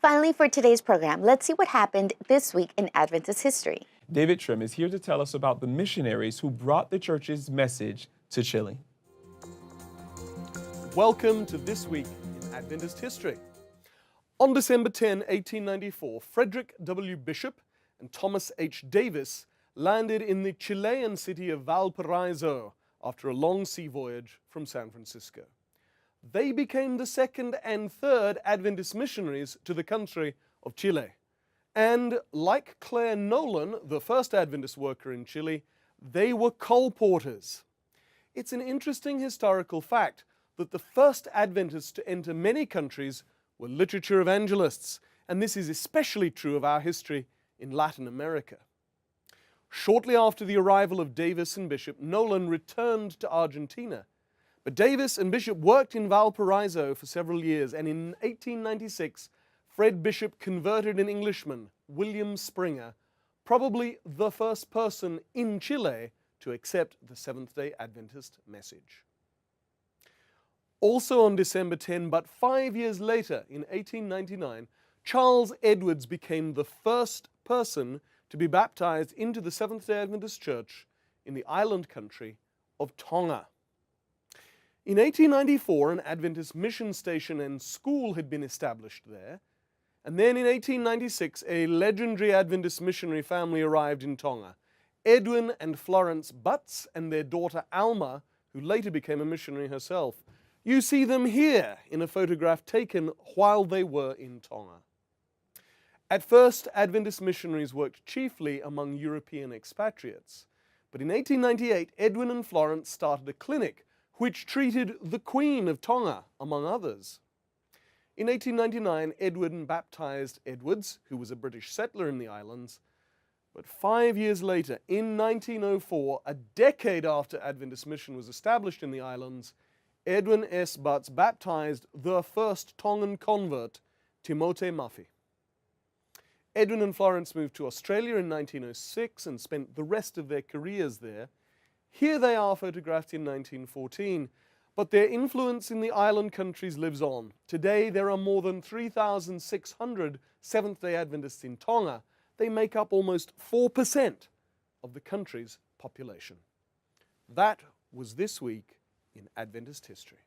Finally, for today's program, let's see what happened this week in Adventist history. David Trim is here to tell us about the missionaries who brought the church's message to Chile. Welcome to This Week in Adventist History. On December 10, 1894, Frederick W. Bishop and Thomas H. Davis landed in the Chilean city of Valparaiso after a long sea voyage from San Francisco. They became the second and third Adventist missionaries to the country of Chile. And like Claire Nolan, the first Adventist worker in Chile, they were colporteurs. It's an interesting historical fact that the first Adventists to enter many countries were literature evangelists, and this is especially true of our history in Latin America. Shortly after the arrival of Davis and Bishop, Nolan returned to Argentina. But Davis and Bishop worked in Valparaiso for several years, and in 1896, Fred Bishop converted an Englishman, William Springer, probably the first person in Chile to accept the Seventh-day Adventist message. Also on December 10, but 5 years later, in 1899, Charles Edwards became the first person to be baptized into the Seventh-day Adventist Church in the island country of Tonga. In 1894, an Adventist mission station and school had been established there, and then in 1896, a legendary Adventist missionary family arrived in Tonga, Edwin and Florence Butts and their daughter Alma, who later became a missionary herself. You see them here in a photograph taken while they were in Tonga. At first, Adventist missionaries worked chiefly among European expatriates, but in 1898, Edwin and Florence started a clinic which treated the Queen of Tonga, among others. In 1899, Edwin baptized Edwards, who was a British settler in the islands, but 5 years later, in 1904, a decade after Adventist mission was established in the islands, Edwin S. Butts baptized the first Tongan convert, Timote Mafi. Edwin and Florence moved to Australia in 1906 and spent the rest of their careers there. Here they are photographed in 1914, but their influence in the island countries lives on. Today there are more than 3,600 Seventh-day Adventists in Tonga. They make up almost 4% of the country's population. That was This Week in Adventist History.